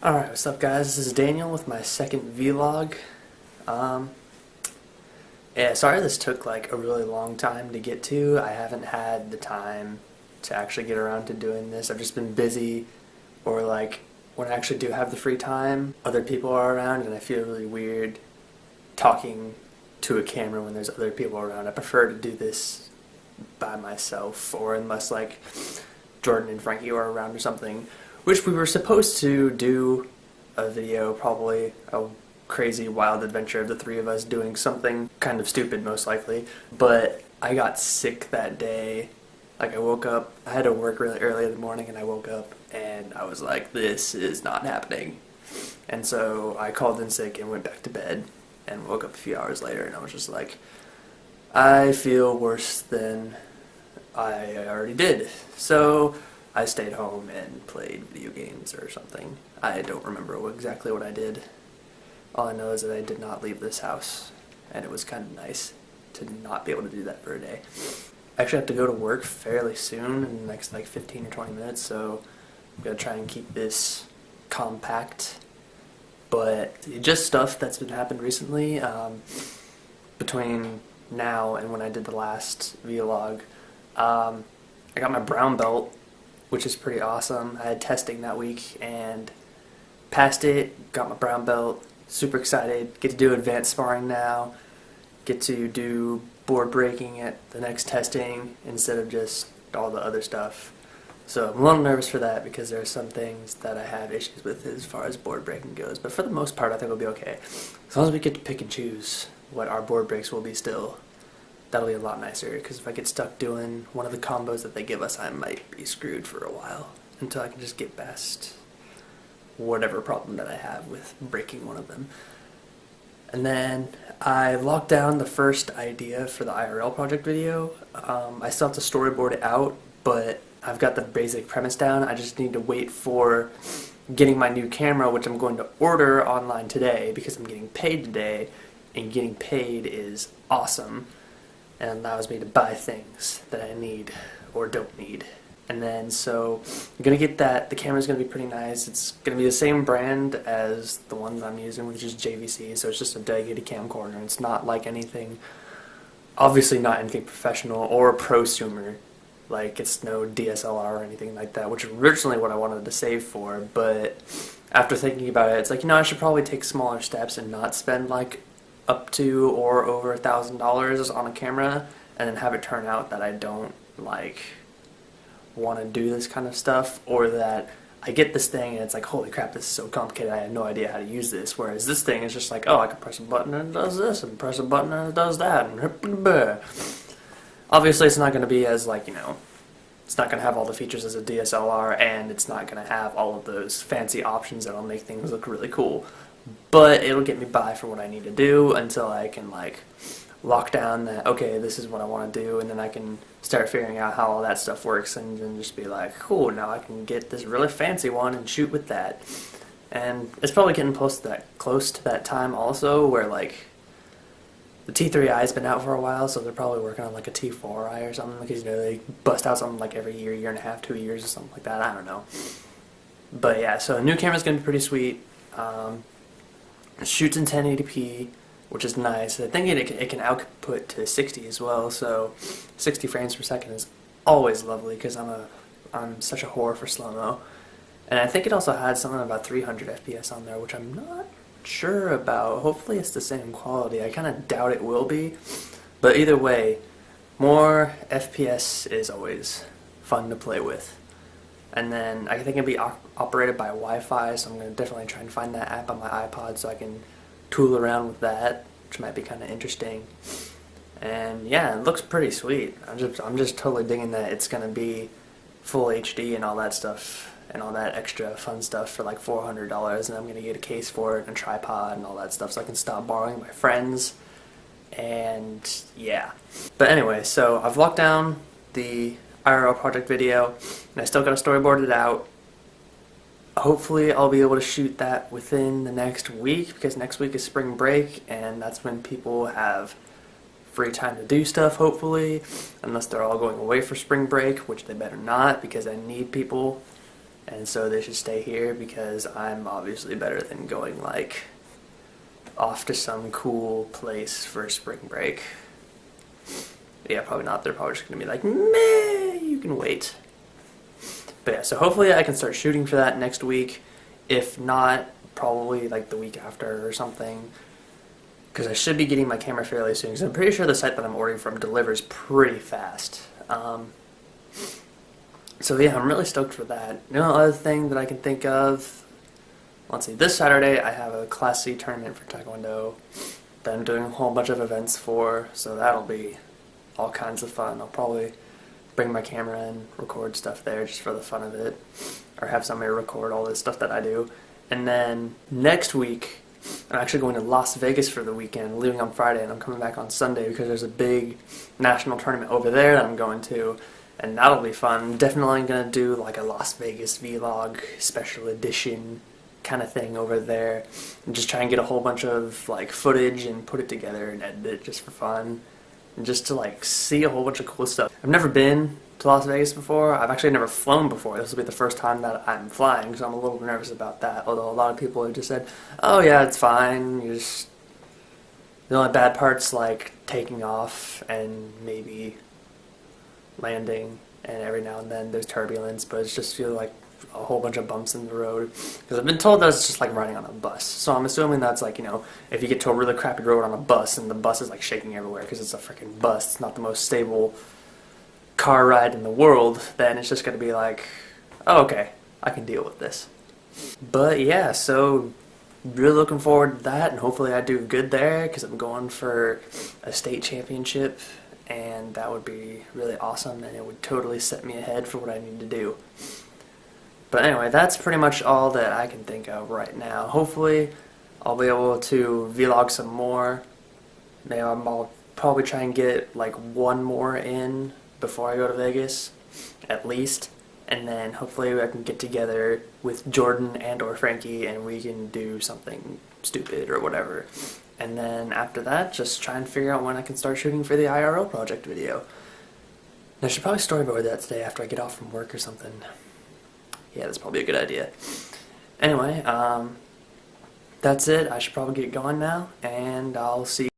Alright, what's up guys? This is Daniel with my second vlog. Um, yeah, sorry this took like a really long time to get to. I haven't had the time to actually get around to doing this. I've just been busy, or like when I actually do have the free time, other people are around and I feel really weird talking to a camera when there's other people around. I prefer to do this by myself, or unless like Jordan and Frankie are around or something. Which we were supposed to do a video, probably a crazy wild adventure of the three of us doing something kind of stupid most likely, but I got sick that day. Like I woke up, I had to work really early in the morning and I woke up and I was like, this is not happening. And so I called in sick and went back to bed and woke up a few hours later and I was just like, I feel worse than I already did. So I stayed home and played video games or something. I don't remember exactly what I did. All I know is that I did not leave this house, and it was kind of nice to not be able to do that for a day. I actually have to go to work fairly soon, in the next like 15 or 20 minutes, so I'm going to try and keep this compact. But just stuff that's been happened recently, between now and when I did the last vlog. I got my brown belt, which is pretty awesome. I had testing that week and passed it, got my brown belt, super excited, get to do advanced sparring now, get to do board breaking at the next testing instead of just all the other stuff. So I'm a little nervous for that because there are some things that I have issues with as far as board breaking goes, but for the most part I think we'll be okay. As long as we get to pick and choose what our board breaks will be still. That'll be a lot nicer, because if I get stuck doing one of the combos that they give us, I might be screwed for a while until I can just get past whatever problem that I have with breaking one of them. And then I locked down the first idea for the IRL Project video. I still have to storyboard it out, but I've got the basic premise down. I just need to wait for getting my new camera, which I'm going to order online today because I'm getting paid today, and getting paid is awesome. And allows me to buy things that I need or don't need. And then so I'm going to get that. The camera's going to be pretty nice. It's going to be the same brand as the one that I'm using, which is JVC, so it's just a dedicated camcorder. It's not like anything, obviously not anything professional or prosumer. Like it's no DSLR or anything like that, which is originally what I wanted to save for, but after thinking about it, it's like, I should probably take smaller steps and not spend like up to or over $1,000 on a camera and then have it turn out that I don't like want to do this kind of stuff, or that I get this thing and it's like, holy crap, this is so complicated, I had no idea how to use this, whereas this thing is just like, oh, I can press a button and it does this, and press a button and it does that, and obviously it's not going to be as like, it's not going to have all the features as a DSLR, and it's not going to have all of those fancy options that'll make things look really cool. But it'll get me by for what I need to do until I can like lock down that, okay, this is what I want to do, and then I can start figuring out how all that stuff works and then just be like, cool, now I can get this really fancy one and shoot with that. And it's probably getting close to that time also where like the T3i has been out for a while, so they're probably working on like a T4i or something, because they bust out something like every year and a half, 2 years or something like that, I don't know. But yeah, so a new camera's going to be pretty sweet. It shoots in 1080p, which is nice. I think it can output to 60 as well, so 60 frames per second is always lovely because I'm such a whore for slow-mo. And I think it also had something about 300 FPS on there, which I'm not sure about. Hopefully it's the same quality. I kind of doubt it will be, but either way, more FPS is always fun to play with. And then I think it'll be operated by Wi-Fi, so I'm going to definitely try and find that app on my iPod so I can tool around with that, which might be kind of interesting. And yeah, it looks pretty sweet. I'm just totally digging that it's going to be full HD and all that stuff, and all that extra fun stuff for like $400, and I'm going to get a case for it, and a tripod and all that stuff so I can stop borrowing my friends. And yeah. But anyway, so I've locked down the IRL Project video, and I still got to storyboard it out. Hopefully I'll be able to shoot that within the next week, because next week is spring break, and that's when people have free time to do stuff, hopefully, unless they're all going away for spring break, which they better not, because I need people and so they should stay here because I'm obviously better than going like off to some cool place for spring break. Yeah, probably not. They're probably just gonna be like, meh, you can wait. But yeah, so hopefully I can start shooting for that next week. If not, probably like the week after or something. Because I should be getting my camera fairly soon. Because I'm pretty sure the site that I'm ordering from delivers pretty fast. So yeah, I'm really stoked for that. The only other thing that I can think of, let's see, this Saturday I have a Class C tournament for Taekwondo that I'm doing a whole bunch of events for. So that'll be all kinds of fun. I'll probably bring my camera and record stuff there just for the fun of it, or have somebody record all this stuff that I do. And then next week I'm actually going to Las Vegas for the weekend, leaving on Friday, and I'm coming back on Sunday because there's a big national tournament over there that I'm going to, and that'll be fun. Definitely going to do like a Las Vegas vlog special edition kind of thing over there, and just try and get a whole bunch of like footage and put it together and edit it just for fun. And just to like see a whole bunch of cool stuff. I've never been to Las Vegas before. I've actually never flown before. This will be the first time that I'm flying, so I'm a little nervous about that. Although a lot of people have just said, "Oh yeah, it's fine. You just the only bad part's like taking off and maybe landing, and every now and then there's turbulence, but it's just feel like a whole bunch of bumps in the road." Because I've been told that it's just like riding on a bus. So I'm assuming that's like, you know, if you get to a really crappy road on a bus and the bus is like shaking everywhere because it's a freaking bus, it's not the most stable car ride in the world, then it's just going to be like, oh, okay, I can deal with this. But yeah, so really looking forward to that, and hopefully I do good there because I'm going for a state championship, and that would be really awesome, and it would totally set me ahead for what I need to do. But anyway, that's pretty much all that I can think of right now. Hopefully I'll be able to vlog some more. Maybe I'll probably try and get like one more in before I go to Vegas, at least. And then hopefully I can get together with Jordan and or Frankie and we can do something stupid or whatever. And then after that, just try and figure out when I can start shooting for the IRL Project video. And I should probably storyboard that today after I get off from work or something. Yeah, that's probably a good idea. Anyway, that's it. I should probably get going now, and I'll see you